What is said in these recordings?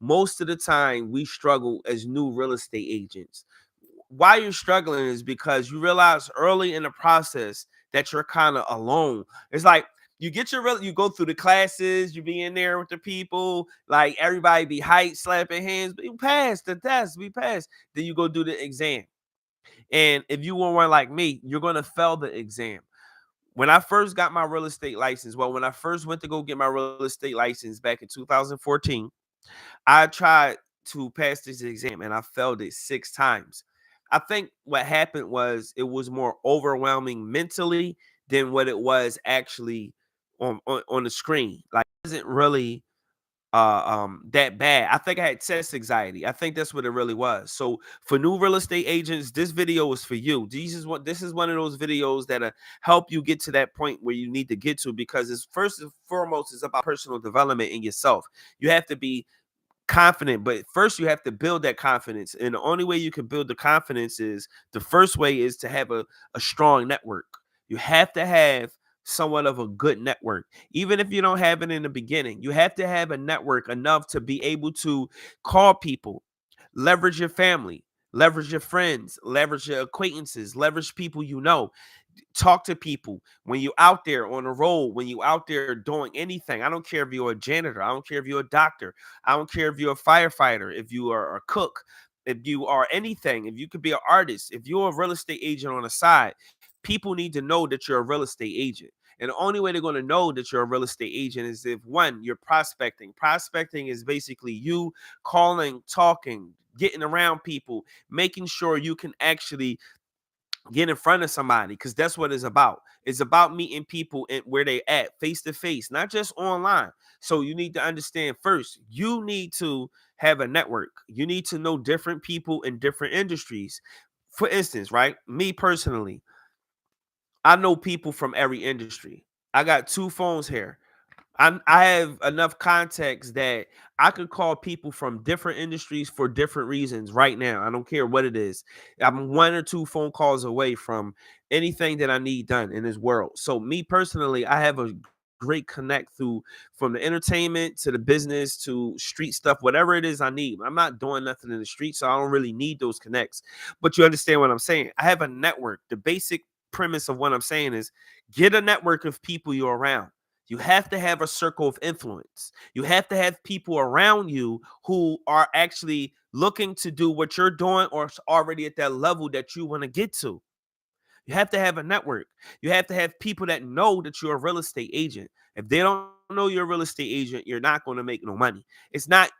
most of the time we struggle as new real estate agents. Why you're struggling is because you realize early in the process that you're kind of alone. It's like you go through the classes, you be in there with the people, like everybody be hype, slapping hands, but you pass the test, we pass. Then you go do the exam. And if you were one like me, you're gonna fail the exam. When I first got my real estate license, well, when I first went to go get my real estate license back in 2014, I tried to pass this exam and I failed it 6 times. I think what happened was it was more overwhelming mentally than what it was actually on the screen. Like it wasn't really that bad. I think I had test anxiety. I think that's what it really was. So for new real estate agents, this video is for you. This is one of those videos that help you get to that point where you need to get to, because it's first and foremost is about personal development in yourself. You have to be confident, but first you have to build that confidence, and the only way you can build the confidence is the first way is to have a strong network. You have to have somewhat of a good network. Even if you don't have it in the beginning, you have to have a network enough to be able to call people, leverage your family, leverage your friends, leverage your acquaintances, leverage people you know. Talk to people when you're out there on the road, when you're out there doing anything. I don't care if you're a janitor, I don't care if you're a doctor, I don't care if you're a firefighter, if you are a cook, if you are anything, if you could be an artist, if you're a real estate agent on the side, people need to know that you're a real estate agent. And the only way they're going to know that you're a real estate agent is if, one, you're prospecting. Prospecting is basically you calling, talking, getting around people, making sure you can actually get in front of somebody, because that's what it's about. It's about meeting people and where they at, face to face, not just online. So you need to understand, first you need to have a network. You need to know different people in different industries. For instance, right, me personally, I know people from every industry. I got 2 phones here. I have enough context that I could call people from different industries for different reasons right now. I don't care what it is. I'm 1 or 2 phone calls away from anything that I need done in this world. So me personally, I have a great connect through, from the entertainment to the business to street stuff, whatever it is I need. I'm not doing nothing in the street, so I don't really need those connects. But you understand what I'm saying? I have a network. The basic premise of what I'm saying is get a network of people you're around. You have to have a circle of influence. You have to have people around you who are actually looking to do what you're doing or already at that level that you want to get to. You have to have a network. You have to have people that know that you're a real estate agent. If they don't know you're a real estate agent, you're not going to make no money. It's not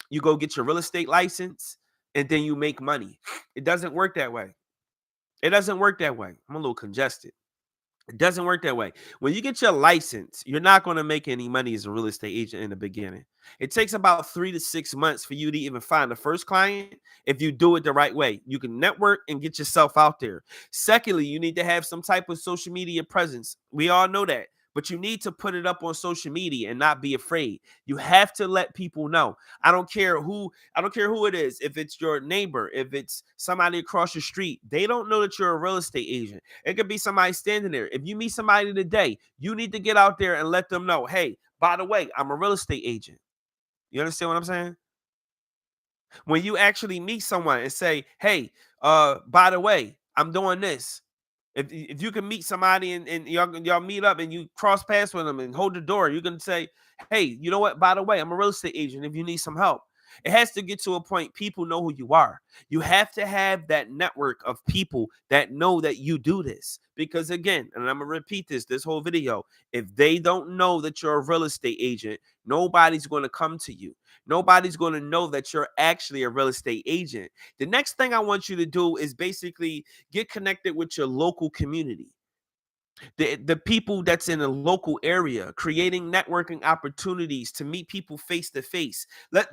you go get your real estate license and then you make money. It doesn't work that way. It doesn't work that way. I'm a little congested. It doesn't work that way. When you get your license, you're not going to make any money as a real estate agent in the beginning. It takes about 3 to 6 months for you to even find the first client if you do it the right way. You can network and get yourself out there. Secondly, you need to have some type of social media presence. We all know that. But you need to put it up on social media and not be afraid. You have to let people know. I don't care who it is. If it's your neighbor, if it's somebody across the street, they don't know that you're a real estate agent. It could be somebody standing there. If you meet somebody today, you need to get out there and let them know, hey, by the way, I'm a real estate agent. You understand what I'm saying? When you actually meet someone and say, hey, by the way, I'm doing this. If you can meet somebody and y'all meet up and you cross paths with them and hold the door, you can say, hey, you know what? By the way, I'm a real estate agent. If you need some help, it has to get to a point people know who you are. You have to have that network of people that know that you do this. Because again, and I'm gonna repeat this whole video, if they don't know that you're a real estate agent, nobody's going to come to you. Nobody's going to know that you're actually a real estate agent. The next thing I want you to do is basically get connected with your local community, the people that's in a local area, creating networking opportunities to meet people face to face.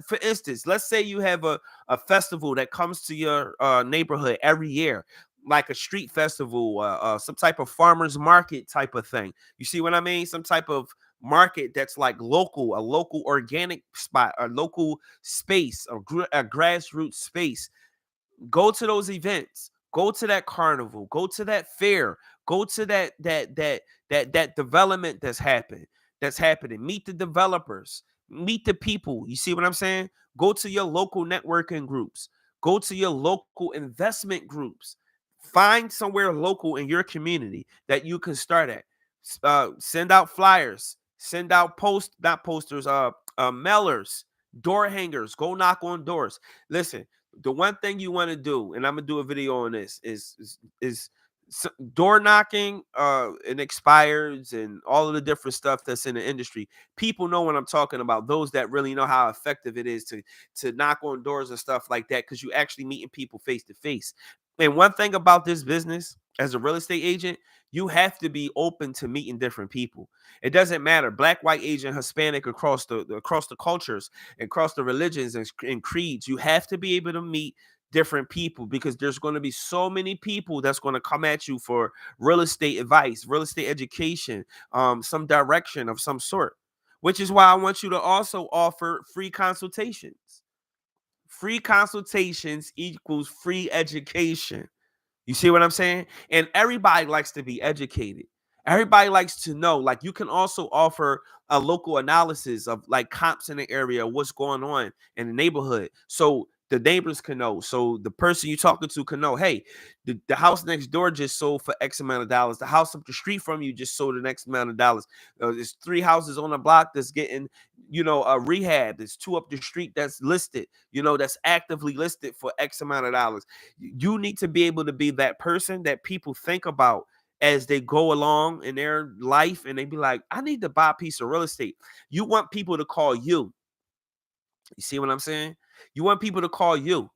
For instance, let's say you have a festival that comes to your neighborhood every year, like a street festival, some type of farmers market type of thing. You see what I mean? Some type of market that's like local, a local organic spot, a local space, a grassroots space. Go to those events, go to that carnival, go to that fair, go to that development that's happening. Meet the developers, Meet the people. You see what I'm saying? Go to your local networking groups. Go to your local investment groups. Find somewhere local in your community that you can start at. Send out flyers. Send out not posters, mailers, door hangers. Go knock on doors. Listen, the one thing you want to do, and I'm gonna do a video on this, is door knocking, and expires and all of the different stuff that's in the industry. People know what I'm talking about. Those that really know how effective it is to knock on doors and stuff like that, because you actually meeting people face to face. And one thing about this business as a real estate agent, you have to be open to meeting different people. It doesn't matter, black, white, Asian, Hispanic, across the cultures, across the religions and creeds. You have to be able to meet different people, because there's going to be so many people that's going to come at you for real estate advice, real estate education, some direction of some sort. Which is why I want you to also offer free consultations. Free consultations equals free education. You see what I'm saying? And everybody likes to be educated. Everybody likes to know. Like, you can also offer a local analysis of like comps in the area, what's going on in the neighborhood, so the neighbors can know. So the person you're talking to can know, hey, the house next door just sold for X amount of dollars. The house up the street from you just sold the next amount of dollars. There's three houses on the block that's getting, a rehab. There's two up the street that's listed, that's actively listed for X amount of dollars. You need to be able to be that person that people think about as they go along in their life, and they be like, I need to buy a piece of real estate. You want people to call you. You see what I'm saying? You want people to call you.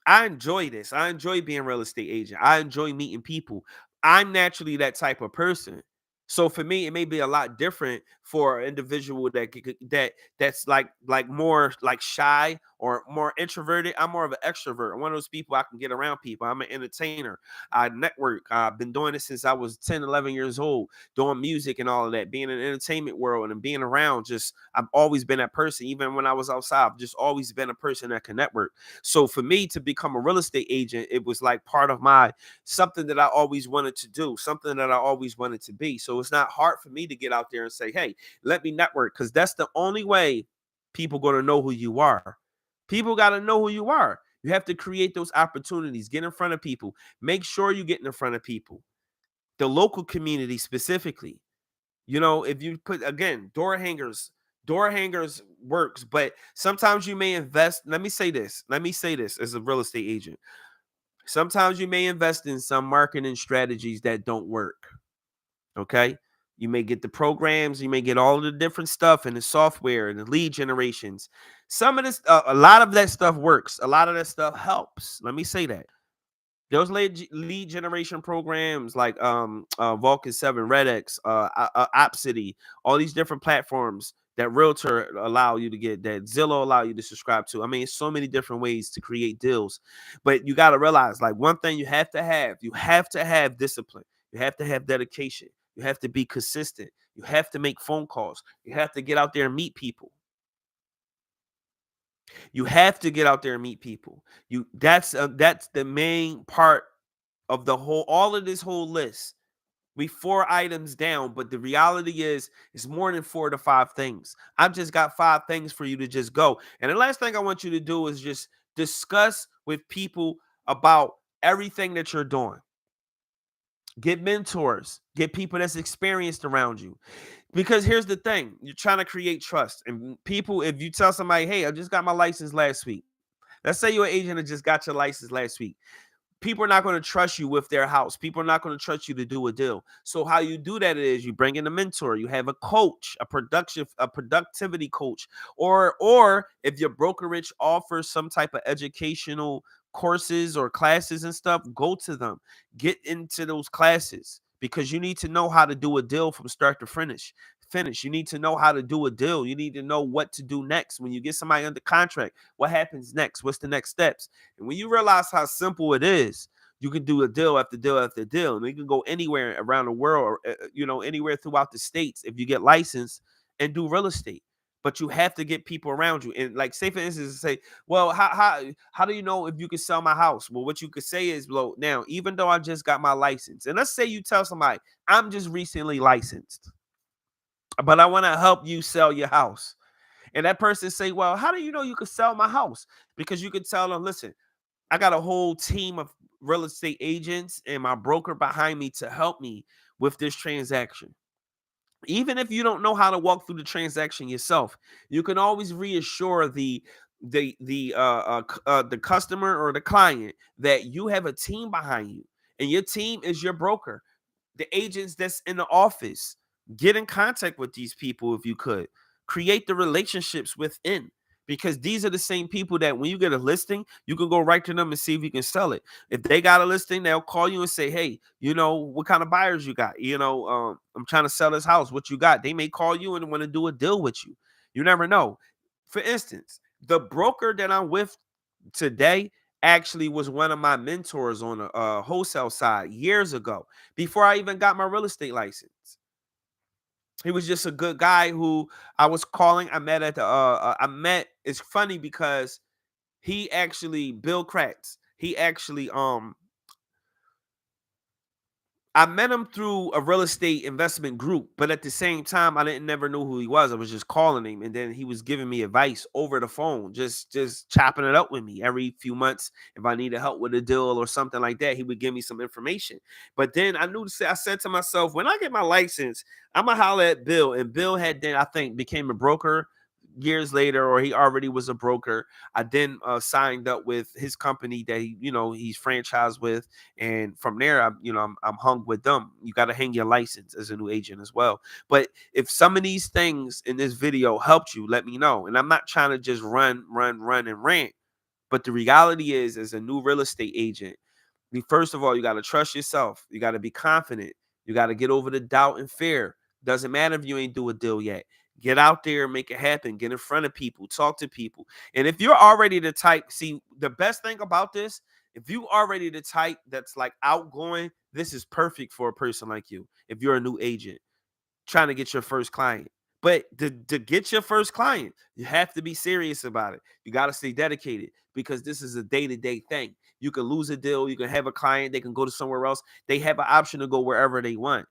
I enjoy this. I enjoy being a real estate agent. I enjoy meeting people. I'm naturally that type of person. So for me, it may be a lot different for an individual that's like more like shy or more introverted. I'm more of an extrovert. I'm one of those people, I can get around people. I'm an entertainer. I network. I've been doing this since I was 10, 11 years old, doing music and all of that, being in the entertainment world and being around. Just I've always been that person. Even when I was outside, I've just always been a person that can network. So for me to become a real estate agent, it was like part of my something that I always wanted to do, something that I always wanted to be. So it's not hard for me to get out there and say, hey, let me network, because that's the only way people going to know who you are. People got to know who you are. You have to create those opportunities, get in front of people, make sure you get in front of people, the local community specifically. If you put, again, door hangers works, but sometimes you may invest. Let me say this as a real estate agent. Sometimes you may invest in some marketing strategies that don't work. Okay. You may get the programs, you may get all of the different stuff and the software and the lead generations. Some of this, a lot of that stuff works. A lot of that stuff helps. Let me say that. Those lead generation programs like Vulcan 7, RedX, Opcity, all these different platforms that Realtor allow you to get, that Zillow allow you to subscribe to. I mean, so many different ways to create deals. But you got to realize, like, one thing you have to have discipline. You have to have dedication. You have to be consistent. You have to make phone calls. You have to get out there and meet people. You have to get out there and meet people. That's the main part of the whole, all of this whole list. We 4 items down, but the reality is it's more than 4 to 5 things. I've just got 5 things for you to just go. And the last thing I want you to do is just discuss with people about everything that you're doing. Get mentors, get people that's experienced around you. Because here's the thing, you're trying to create trust. And people, if you tell somebody, hey, I just got my license last week. Let's say you're an agent that just got your license last week. People are not going to trust you with their house. People are not going to trust you to do a deal. So how you do that is you bring in a mentor, you have a coach, a productivity coach, or if your brokerage offers some type of educational courses or classes and stuff, go to them. Get into those classes, because you need to know how to do a deal from start to finish. You need to know how to do a deal. You need to know what to do next when you get somebody under contract. What happens next? What's the next steps? And when you realize how simple it is, you can do a deal after deal after deal, and you can go anywhere around the world, or anywhere throughout the states if you get licensed and do real estate. But you have to get people around you. And like, say for instance, say, well, how do you know if you can sell my house? Well, what you could say is, well, now, even though I just got my license, and let's say you tell somebody, I'm just recently licensed, but I want to help you sell your house. And that person say, well, how do you know you could sell my house? Because you could tell them, listen, I got a whole team of real estate agents and my broker behind me to help me with this transaction. Even if you don't know how to walk through the transaction yourself, you can always reassure the customer or the client that you have a team behind you, and your team is your broker, the agents that's in the office. Get in contact with these people if you could. Create the relationships within, because these are the same people that when you get a listing, you can go right to them and see if you can sell it. If they got a listing, they'll call you and say, hey, what kind of buyers you got? I'm trying to sell this house. What you got? They may call you and want to do a deal with you. You never know. For instance, the broker that I'm with today actually was one of my mentors on a wholesale side years ago, before I even got my real estate license. He was just a good guy who I was calling. I met at the it's funny because he actually, Bill Kratz, he actually I met him through a real estate investment group, but at the same time, I didn't never know who he was. I was just calling him, and then he was giving me advice over the phone, just chopping it up with me every few months. If I needed help with a deal or something like that, he would give me some information. But then I said to myself, when I get my license, I'm gonna holler at Bill. And Bill had then, I think, became a broker years later, or he already was a broker. I then signed up with his company that he's franchised with, and from there, I'm hung with them. You got to hang your license as a new agent as well. But if some of these things in this video helped you, let me know. And I'm not trying to just run and rant, but the reality is, as a new real estate agent, first of all, you got to trust yourself. You got to be confident. You got to get over the doubt and fear. Doesn't matter if you ain't do a deal yet. Get out there and make it happen. Get in front of people. Talk to people. And if you're already the type, see, the best thing about this, if you already the type that's like outgoing, this is perfect for a person like you. If you're a new agent trying to get your first client. But to get your first client, you have to be serious about it. You got to stay dedicated, because this is a day-to-day thing. You can lose a deal. You can have a client. They can go to somewhere else. They have an option to go wherever they want.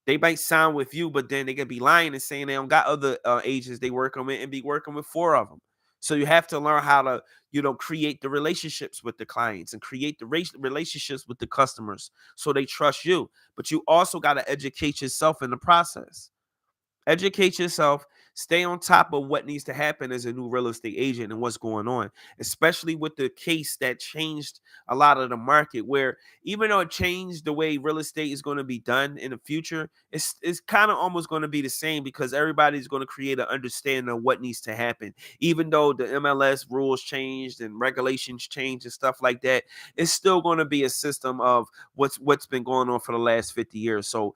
They might sign with you, but then they could be lying and saying they don't got other agents they working with, and be working with four of them. So you have to learn how to, create the relationships with the clients and create the relationships with the customers so they trust you. But you also got to educate yourself in the process. Educate yourself, stay on top of what needs to happen as a new real estate agent and what's going on, especially with the case that changed a lot of the market, where even though it changed the way real estate is going to be done in the future, it's kind of almost going to be the same, because everybody's going to create an understanding of what needs to happen. Even though the MLS rules changed and regulations changed and stuff like that, it's still going to be a system of what's been going on for the last 50 years. So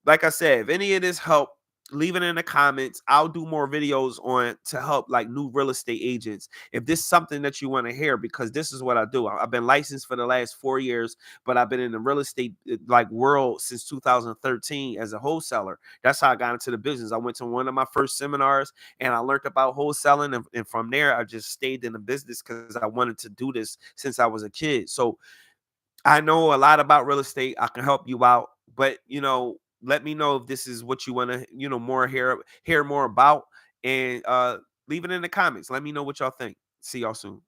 like I said, if any of this help, leave it in the comments. I'll do more videos on to help like new real estate agents. If this is something that you want to hear, because this is what I do. I've been licensed for the last 4 years, but I've been in the real estate like world since 2013 as a wholesaler. That's how I got into the business. I went to one of my first seminars and I learned about wholesaling, and from there I just stayed in the business because I wanted to do this since I was a kid. So I know a lot about real estate. I can help you out, but let me know if this is what you want to, more hear more about, and leave it in the comments. Let me know what y'all think. See y'all soon.